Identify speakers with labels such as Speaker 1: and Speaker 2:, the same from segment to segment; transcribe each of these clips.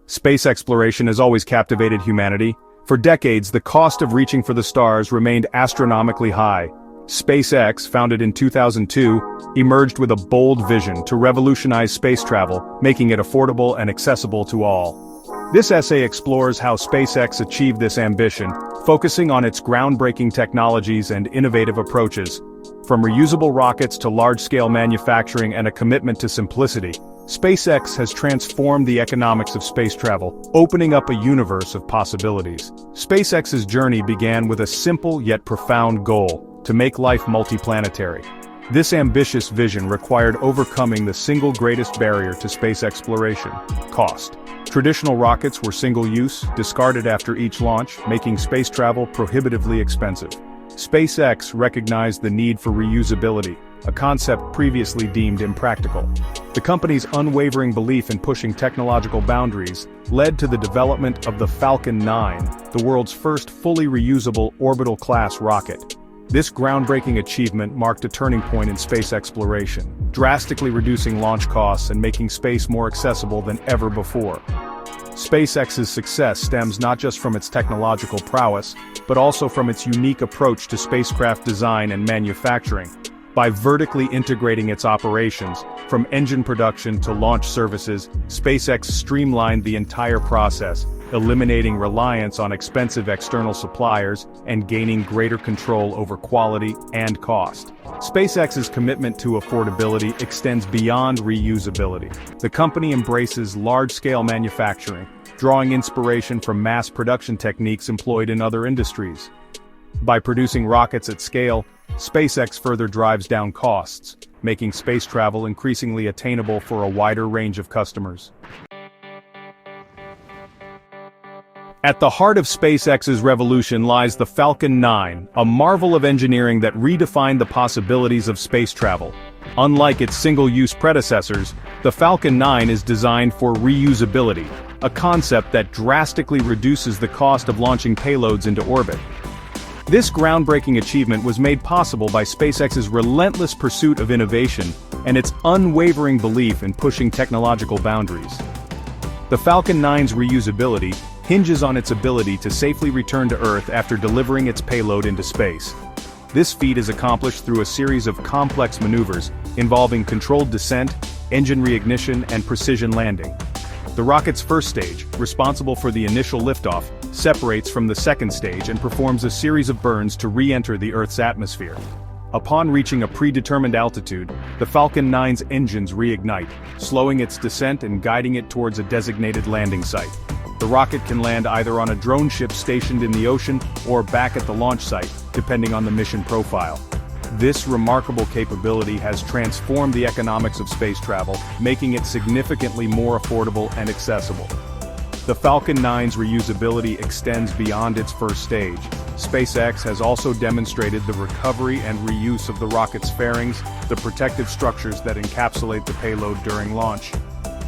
Speaker 1: Space exploration has always captivated humanity. For decades, the cost of reaching for the stars remained astronomically high. SpaceX, founded in 2002, emerged with a bold vision to revolutionize space travel, making it affordable and accessible to all. This essay explores how SpaceX achieved this ambition, focusing on its groundbreaking technologies and innovative approaches. From reusable rockets to large-scale manufacturing and a commitment to simplicity, SpaceX has transformed the economics of space travel, opening up a universe of possibilities. SpaceX's journey began with a simple yet profound goal: to make life multiplanetary. This ambitious vision required overcoming the single greatest barrier to space exploration: cost. Traditional rockets were single-use, discarded after each launch, making space travel prohibitively expensive. SpaceX recognized the need for reusability, a concept previously deemed impractical. The company's unwavering belief in pushing technological boundaries led to the development of the Falcon 9, the world's first fully reusable orbital-class rocket. This groundbreaking achievement marked a turning point in space exploration, drastically reducing launch costs and making space more accessible than ever before. SpaceX's success stems not just from its technological prowess, but also from its unique approach to spacecraft design and manufacturing. By vertically integrating its operations, from engine production to launch services, SpaceX streamlined the entire process, eliminating reliance on expensive external suppliers and gaining greater control over quality and cost. SpaceX's commitment to affordability extends beyond reusability. The company embraces large-scale manufacturing, drawing inspiration from mass production techniques employed in other industries. By producing rockets at scale, SpaceX further drives down costs, making space travel increasingly attainable for a wider range of customers. At the heart of SpaceX's revolution lies the Falcon 9, a marvel of engineering that redefined the possibilities of space travel. Unlike its single-use predecessors, the Falcon 9 is designed for reusability, a concept that drastically reduces the cost of launching payloads into orbit. This groundbreaking achievement was made possible by SpaceX's relentless pursuit of innovation and its unwavering belief in pushing technological boundaries. The Falcon 9's reusability hinges on its ability to safely return to Earth after delivering its payload into space. This feat is accomplished through a series of complex maneuvers involving controlled descent, engine reignition, and precision landing. The rocket's first stage, responsible for the initial liftoff, separates from the second stage and performs a series of burns to re-enter the Earth's atmosphere. Upon reaching a predetermined altitude, the Falcon 9's engines reignite, slowing its descent and guiding it towards a designated landing site. The rocket can land either on a drone ship stationed in the ocean or back at the launch site, depending on the mission profile. This remarkable capability has transformed the economics of space travel, making it significantly more affordable and accessible. The Falcon 9's reusability extends beyond its first stage. SpaceX has also demonstrated the recovery and reuse of the rocket's fairings, the protective structures that encapsulate the payload during launch.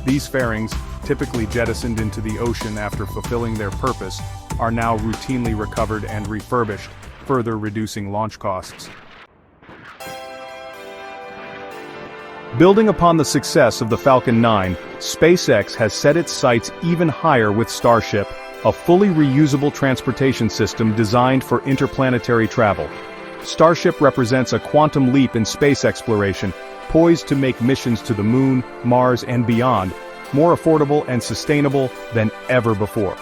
Speaker 1: These fairings, typically jettisoned into the ocean after fulfilling their purpose, are now routinely recovered and refurbished, further reducing launch costs. Building upon the success of the Falcon 9, SpaceX has set its sights even higher with Starship, a fully reusable transportation system designed for interplanetary travel. Starship represents a quantum leap in space exploration, poised to make missions to the Moon, Mars, and beyond more affordable and sustainable than ever before.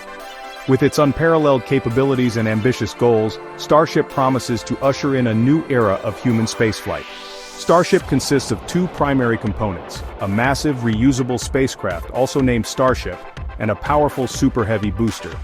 Speaker 1: With its unparalleled capabilities and ambitious goals, Starship promises to usher in a new era of human spaceflight. Starship consists of two primary components: a massive reusable spacecraft, also named Starship, and a powerful Super Heavy booster.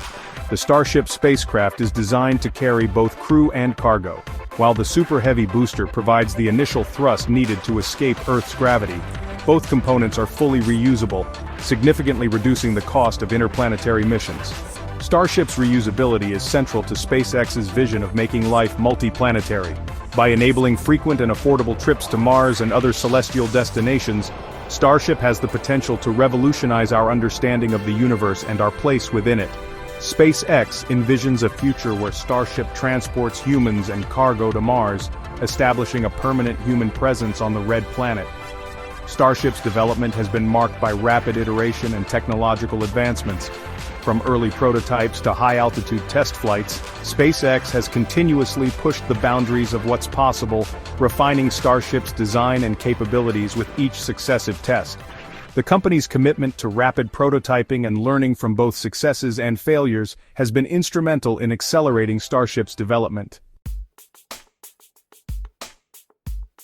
Speaker 1: The Starship spacecraft is designed to carry both crew and cargo, while the Super Heavy booster provides the initial thrust needed to escape Earth's gravity. Both components are fully reusable, significantly reducing the cost of interplanetary missions. Starship's reusability is central to SpaceX's vision of making life multiplanetary. By enabling frequent and affordable trips to Mars and other celestial destinations, Starship has the potential to revolutionize our understanding of the universe and our place within it. SpaceX envisions a future where Starship transports humans and cargo to Mars, establishing a permanent human presence on the Red Planet. Starship's development has been marked by rapid iteration and technological advancements. From early prototypes to high-altitude test flights, SpaceX has continuously pushed the boundaries of what's possible, refining Starship's design and capabilities with each successive test. The company's commitment to rapid prototyping and learning from both successes and failures has been instrumental in accelerating Starship's development.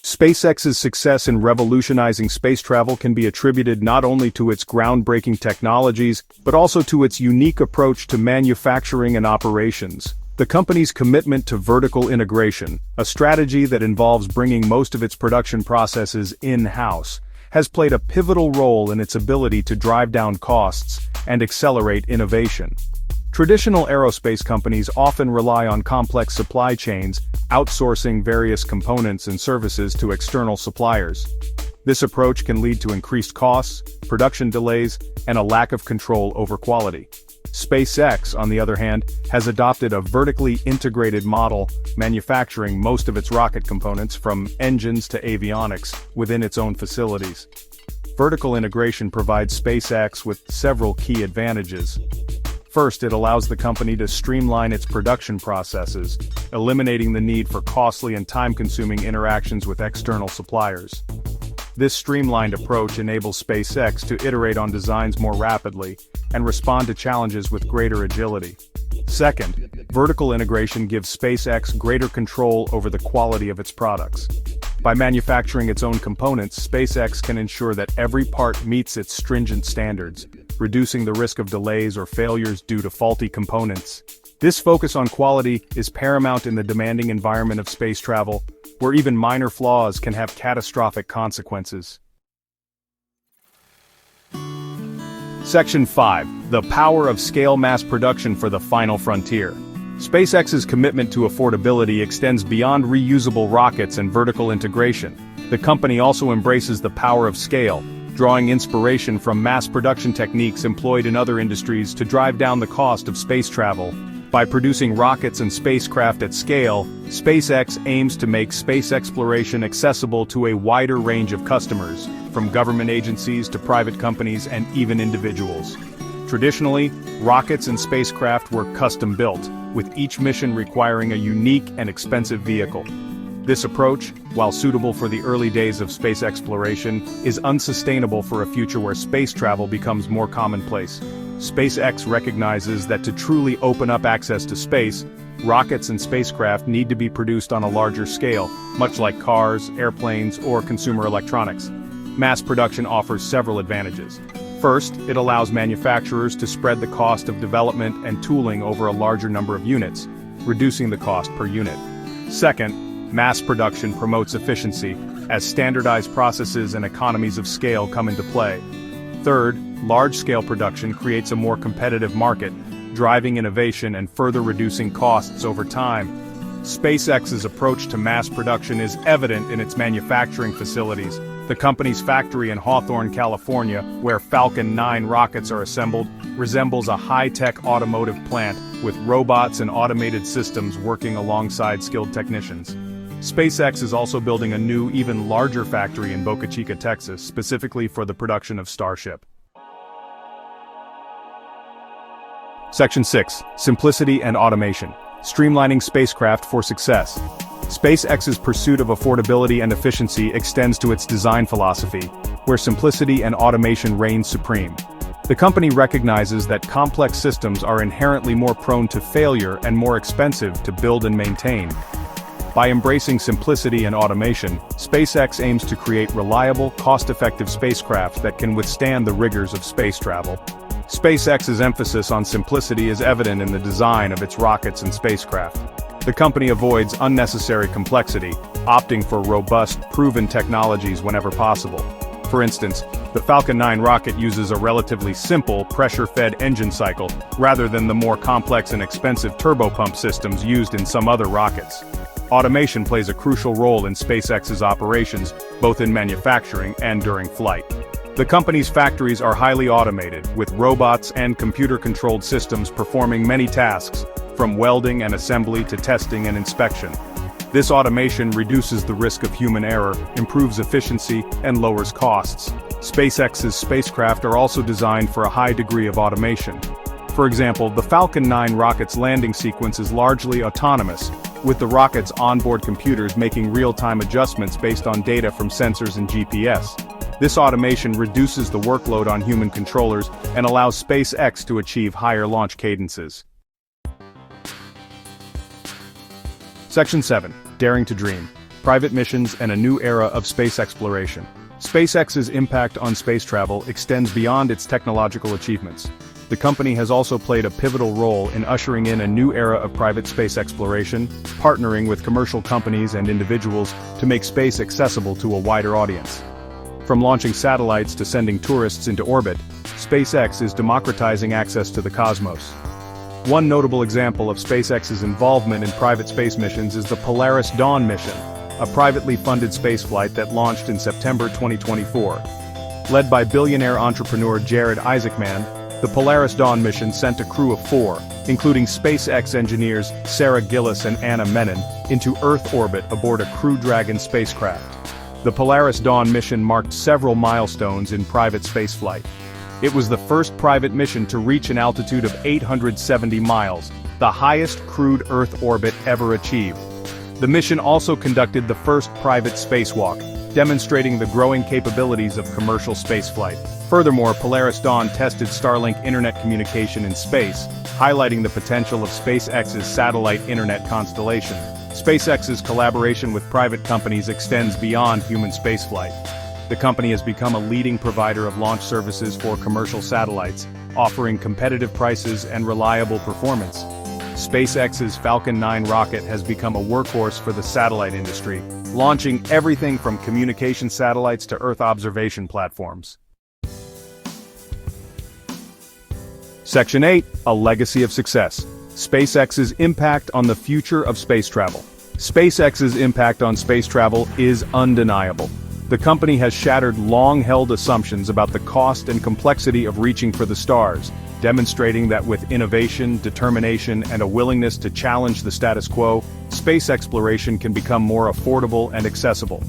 Speaker 1: SpaceX's success in revolutionizing space travel can be attributed not only to its groundbreaking technologies, but also to its unique approach to manufacturing and operations. The company's commitment to vertical integration, a strategy that involves bringing most of its production processes in-house, has played a pivotal role in its ability to drive down costs and accelerate innovation. Traditional aerospace companies often rely on complex supply chains, outsourcing various components and services to external suppliers. This approach can lead to increased costs, production delays, and a lack of control over quality. SpaceX, on the other hand, has adopted a vertically integrated model, manufacturing most of its rocket components from engines to avionics within its own facilities. Vertical integration provides SpaceX with several key advantages. First, it allows the company to streamline its production processes, eliminating the need for costly and time-consuming interactions with external suppliers. This streamlined approach enables SpaceX to iterate on designs more rapidly and respond to challenges with greater agility. Second, vertical integration gives SpaceX greater control over the quality of its products. By manufacturing its own components, SpaceX can ensure that every part meets its stringent standards, reducing the risk of delays or failures due to faulty components. This focus on quality is paramount in the demanding environment of space travel, where even minor flaws can have catastrophic consequences. Section 5. The power of scale mass production for the final frontier. SpaceX's commitment to affordability extends beyond reusable rockets and vertical integration. The company also embraces the power of scale, drawing inspiration from mass production techniques employed in other industries to drive down the cost of space travel. By producing rockets and spacecraft at scale, SpaceX aims to make space exploration accessible to a wider range of customers, from government agencies to private companies and even individuals. Traditionally, rockets and spacecraft were custom-built, with each mission requiring a unique and expensive vehicle. This approach, while suitable for the early days of space exploration, is unsustainable for a future where space travel becomes more commonplace. SpaceX recognizes that to truly open up access to space, rockets and spacecraft need to be produced on a larger scale, much like cars, airplanes, or consumer electronics. Mass production offers several advantages. First, it allows manufacturers to spread the cost of development and tooling over a larger number of units, reducing the cost per unit. Second, mass production promotes efficiency, as standardized processes and economies of scale come into play. Third, large-scale production creates a more competitive market, driving innovation and further reducing costs over time. SpaceX's approach to mass production is evident in its manufacturing facilities. The company's factory in Hawthorne, California, where Falcon 9 rockets are assembled, resembles a high-tech automotive plant, with robots and automated systems working alongside skilled technicians. SpaceX is also building a new, even larger factory in Boca Chica, Texas, specifically for the production of Starship. Section 6. Simplicity and Automation. Streamlining spacecraft for success. SpaceX's pursuit of affordability and efficiency extends to its design philosophy, where simplicity and automation reign supreme. The company recognizes that complex systems are inherently more prone to failure and more expensive to build and maintain. By embracing simplicity and automation, SpaceX aims to create reliable, cost-effective spacecraft that can withstand the rigors of space travel. SpaceX's emphasis on simplicity is evident in the design of its rockets and spacecraft. The company avoids unnecessary complexity, opting for robust, proven technologies whenever possible. For instance, the Falcon 9 rocket uses a relatively simple, pressure-fed engine cycle, rather than the more complex and expensive turbopump systems used in some other rockets. Automation plays a crucial role in SpaceX's operations, both in manufacturing and during flight. The company's factories are highly automated, with robots and computer-controlled systems performing many tasks, from welding and assembly to testing and inspection. This automation reduces the risk of human error, improves efficiency, and lowers costs. SpaceX's spacecraft are also designed for a high degree of automation. For example, the Falcon 9 rocket's landing sequence is largely autonomous, with the rocket's onboard computers making real-time adjustments based on data from sensors and GPS. This automation reduces the workload on human controllers and allows SpaceX to achieve higher launch cadences. Section 7. Daring to Dream. Private missions and a new era of space exploration. SpaceX's impact on space travel extends beyond its technological achievements. The company has also played a pivotal role in ushering in a new era of private space exploration, partnering with commercial companies and individuals to make space accessible to a wider audience. From launching satellites to sending tourists into orbit, SpaceX is democratizing access to the cosmos. One notable example of SpaceX's involvement in private space missions is the Polaris Dawn mission, a privately funded spaceflight that launched in September 2024. Led by billionaire entrepreneur Jared Isaacman, the Polaris Dawn mission sent a crew of 4, including SpaceX engineers Sarah Gillis and Anna Menon, into Earth orbit aboard a Crew Dragon spacecraft. The Polaris Dawn mission marked several milestones in private spaceflight. It was the first private mission to reach an altitude of 870 miles, the highest crewed Earth orbit ever achieved. The mission also conducted the first private spacewalk, demonstrating the growing capabilities of commercial spaceflight. Furthermore, Polaris Dawn tested Starlink internet communication in space, highlighting the potential of SpaceX's satellite internet constellation. SpaceX's collaboration with private companies extends beyond human spaceflight. The company has become a leading provider of launch services for commercial satellites, offering competitive prices and reliable performance. SpaceX's Falcon 9 rocket has become a workhorse for the satellite industry, launching everything from communication satellites to Earth observation platforms. Section 8. A Legacy of Success. SpaceX's impact on the future of space travel. SpaceX's impact on space travel is undeniable. The company has shattered long-held assumptions about the cost and complexity of reaching for the stars, demonstrating that with innovation, determination, and a willingness to challenge the status quo, space exploration can become more affordable and accessible.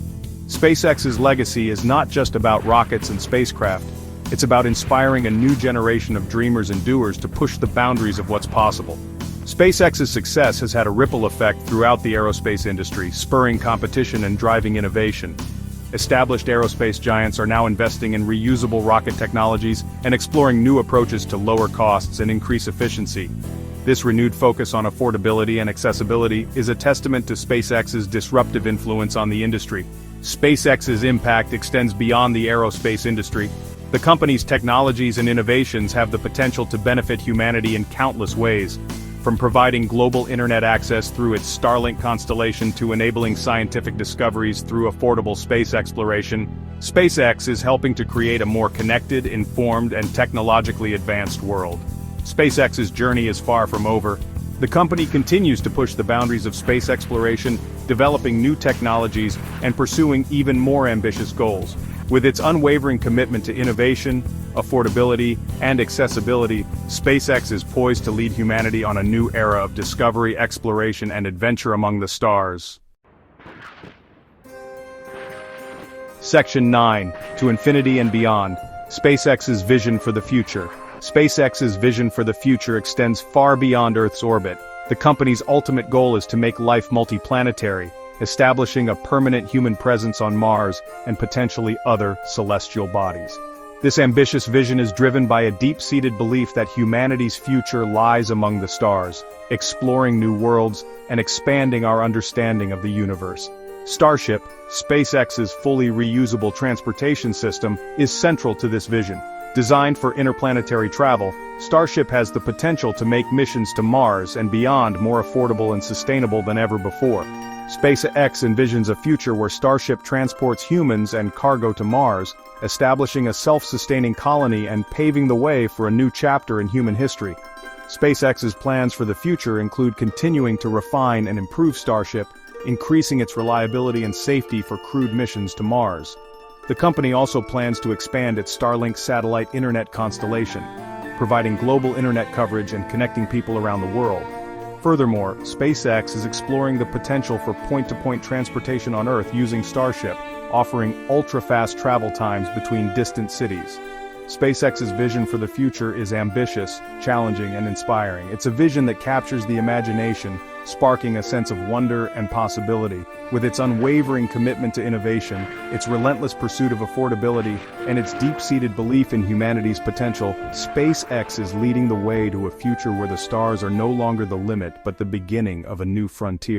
Speaker 1: SpaceX's legacy is not just about rockets and spacecraft, it's about inspiring a new generation of dreamers and doers to push the boundaries of what's possible. SpaceX's success has had a ripple effect throughout the aerospace industry, spurring competition and driving innovation. Established aerospace giants are now investing in reusable rocket technologies and exploring new approaches to lower costs and increase efficiency. This renewed focus on affordability and accessibility is a testament to SpaceX's disruptive influence on the industry. SpaceX's impact extends beyond the aerospace industry. The company's technologies and innovations have the potential to benefit humanity in countless ways, from providing global internet access through its Starlink constellation to enabling scientific discoveries through affordable space exploration. SpaceX is helping to create a more connected, informed, and technologically advanced world. SpaceX's journey is far from over. The company continues to push the boundaries of space exploration, developing new technologies, and pursuing even more ambitious goals. With its unwavering commitment to innovation, affordability, and accessibility, SpaceX is poised to lead humanity on a new era of discovery, exploration, and adventure among the stars. Section 9. To Infinity and Beyond. SpaceX's Vision for the Future. SpaceX's vision for the future extends far beyond Earth's orbit. The company's ultimate goal is to make life multiplanetary, establishing a permanent human presence on Mars and potentially other celestial bodies. This ambitious vision is driven by a deep-seated belief that humanity's future lies among the stars, exploring new worlds and expanding our understanding of the universe. Starship, SpaceX's fully reusable transportation system, is central to this vision. Designed for interplanetary travel, Starship has the potential to make missions to Mars and beyond more affordable and sustainable than ever before. SpaceX envisions a future where Starship transports humans and cargo to Mars, establishing a self-sustaining colony and paving the way for a new chapter in human history. SpaceX's plans for the future include continuing to refine and improve Starship, increasing its reliability and safety for crewed missions to Mars. The company also plans to expand its Starlink satellite internet constellation, providing global internet coverage and connecting people around the world. Furthermore, SpaceX is exploring the potential for point-to-point transportation on Earth using Starship, offering ultra-fast travel times between distant cities. SpaceX's vision for the future is ambitious, challenging, and inspiring. It's a vision that captures the imagination, sparking a sense of wonder and possibility. With its unwavering commitment to innovation, its relentless pursuit of affordability, and its deep-seated belief in humanity's potential, SpaceX is leading the way to a future where the stars are no longer the limit but the beginning of a new frontier.